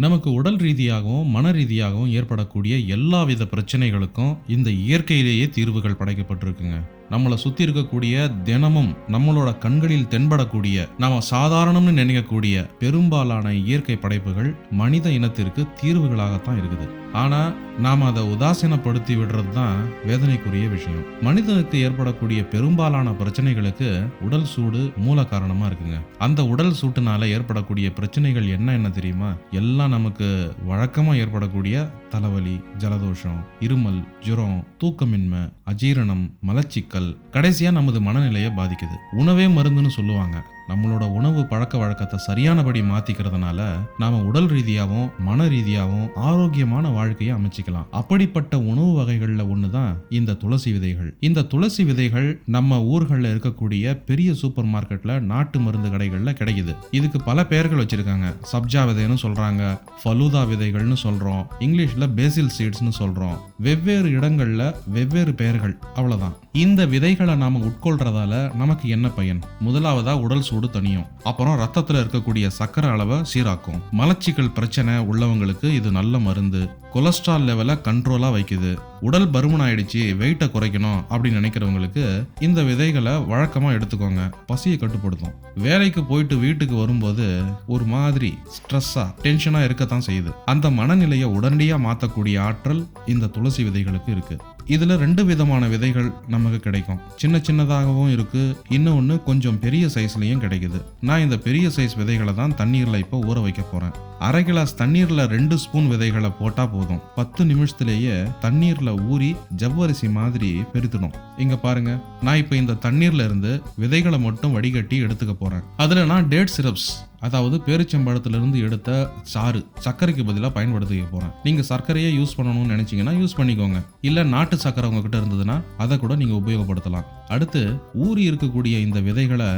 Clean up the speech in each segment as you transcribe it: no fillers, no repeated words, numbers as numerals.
நமக்கு உடல் ரீதியாகவும், மன ரீதியாகவும் ஏற்படக்கூடிய எல்லாவித பிரச்சனைகளுக்கும் இந்த இயற்கையிலேயே தீர்வுகள் படைக்கப்பட்டிருக்குங்க. நம்மள சுத்தி இருக்கக்கூடிய தினமும் நம்மளோட கண்களில் தென்படக்கூடிய, நாம சாதாரணம்னு நினைக்கக்கூடிய பெரும்பாலான இயற்கை படைப்புகள் மனித இனத்திற்கு தீர்வுகளாகத்தான் இருக்குது. ஆனா நாம அதை உதாசீனப்படுத்தி விடுறது தான் வேதனைக்குரிய விஷயம். மனிதனுக்கு ஏற்படக்கூடிய பெரும்பாலான பிரச்சனைகளுக்கு உடல் சூடு மூல காரணமா இருக்குங்க. அந்த உடல் சூட்டுனால ஏற்படக்கூடிய பிரச்சனைகள் என்ன தெரியுமா? எல்லாம் நமக்கு வழக்கமா ஏற்படக்கூடிய தலைவலி, ஜலதோஷம், இருமல், ஜுரம், தூக்கமின்மை, அஜீரணம், மலச்சிக்கல், கடைசியா நமது மனநிலையை பாதிக்குது. உணவே மருந்துன்னு சொல்லுவாங்க. நம்மளோட உணவு பழக்க வழக்கத்தை சரியானபடி மாத்திக்கிறதுனால நாம உடல் ரீதியாகவும் மன ரீதியாகவும் ஆரோக்கியமான வாழ்க்கையை அமைச்சிக்கலாம். அப்படிப்பட்ட உணவு வகைகள்ல ஒண்ணுதான் இந்த துளசி விதைகள். இந்த துளசி விதைகள் நம்ம ஊர்கள்ல இருக்கக்கூடிய பெரிய சூப்பர் மார்க்கெட்ல நாட்டு மருந்து கடைகள்ல கிடைக்குது. இதுக்கு பல பெயர்கள் வச்சிருக்காங்க. சப்ஜா விதைன்னு சொல்றாங்க, ஃபலூதா விதைகள்னு சொல்றோம், இங்கிலீஷ்ல பேசில் சீட்ஸ்னு சொல்றோம். வெவ்வேறு இடங்கள்ல வெவ்வேறு பெயர்கள், அவ்வளவுதான். இந்த விதைகளை நாம உட்கொள்றதால நமக்கு என்ன பயன்? முதலாவதா உடல் சூடு தணியும். அப்புறம் ரத்தத்துல இருக்கக்கூடிய சக்கரை அளவை சீராக்கும். மலச்சிக்கல் பிரச்சனை உள்ளவங்களுக்கு இது நல்ல மருந்து. கொலஸ்ட்ரால் லெவலை கண்ட்ரோலா வைக்குது. உடல் பருமன் ஆயிடுச்சு, வெயிட்டை குறைக்கணும் அப்படின்னு நினைக்கிறவங்களுக்கு இந்த விதைகளை வழக்கமா எடுத்துக்கோங்க. பசியை கட்டுப்படுத்தும். வேலைக்கு போயிட்டு வீட்டுக்கு வரும்போது ஒரு மாதிரி ஸ்ட்ரெஸ்ஸா, டென்ஷனா இருக்கத்தான் செய்யுது. அந்த மனநிலையை உடனடியா மாத்தக்கூடிய ஆற்றல் இந்த துளசி விதைகளுக்கு இருக்கு. இதுல 2 விதமான விதைகள் நமக்கு கிடைக்கும். சின்ன சின்னதாகவும் இருக்கு, இன்னொன்னு கொஞ்சம் பெரிய சைஸ்லயும் கிடைக்குது. நான் இந்த பெரிய சைஸ் விதைகளை தான் தண்ணீர்ல இப்ப ஊற வைக்க போறேன். அரை கிளாஸ் தண்ணீர்ல 2 ஸ்பூன் விதைகளை போட்டா போதும். 10 நிமிஷத்திலேயே தண்ணீர்ல ஊறி ஜவ்வரிசி மாதிரி பெருத்திடும். இங்க பாருங்க, நான் இப்ப இந்த தண்ணீர்ல இருந்து விதைகளை மட்டும் வடிகட்டி எடுத்துக்க போறேன். அதுல நான் டேட் சிரப்ஸ், அதாவது பேரிச்சம்பழத்திலிருந்து எடுத்த சாறு, சர்க்கரைக்கு பதிலாக பயன்படுத்திக்க போறேன். நீங்க சர்க்கரையே யூஸ் பண்ணணும்னு நினைச்சீங்கன்னா யூஸ் பண்ணிக்கோங்க. இல்ல நாட்டு சர்க்கரை உங்ககிட்ட இருந்ததுன்னா அதை கூட நீங்க உபயோகப்படுத்தலாம். அடுத்து ஊறி இருக்கக்கூடிய இந்த விதைகளை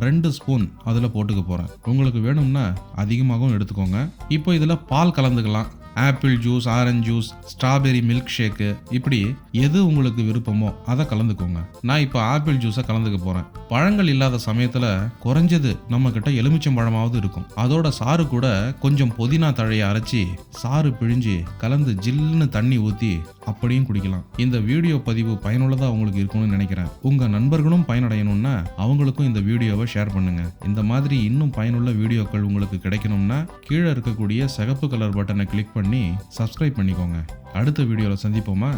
2 ஸ்பூன் அதுல போட்டுக்க போறேன். உங்களுக்கு வேணும்னா அதிகமாகவும் எடுத்துக்கோங்க. இப்போ இதுல பால் கலந்துக்கலாம். Apple juice, orange juice, strawberry milk shake, இப்படி எது உங்களுக்கு விருப்பமோ அதை கலந்துக்கோங்க. நான் இப்போ ஆப்பிள் ஜூஸை கலந்துக்க போறேன். பழங்கள் இல்லாத சமயத்துல குறைஞ்சது நம்ம கிட்ட எலுமிச்சம்பழமாவது இருக்கும். அதோட சாறு கூட கொஞ்சம் புதினா தழையை அரைச்சி சாறு பிழிஞ்சு கலந்து ஜில்லுன்னு தண்ணி ஊத்தி அப்படியும் குடிக்கலாம். இந்த வீடியோ பதிவு பயனுள்ளதா உங்களுக்கு இருக்கும்னு நினைக்கிறேன். உங்க நண்பர்களும் பயனடையணும்னா அவங்களுக்கும் இந்த வீடியோவை ஷேர் பண்ணுங்க. இந்த மாதிரி இன்னும் பயனுள்ள வீடியோக்கள் உங்களுக்கு கிடைக்கணும்னா கீழே இருக்கக்கூடிய சிகப்பு கலர் பட்டனை கிளிக் பண்ணி சப்ஸ்கிரைப் பண்ணிக்கோங்க. அடுத்த வீடியோல சந்திப்போமா?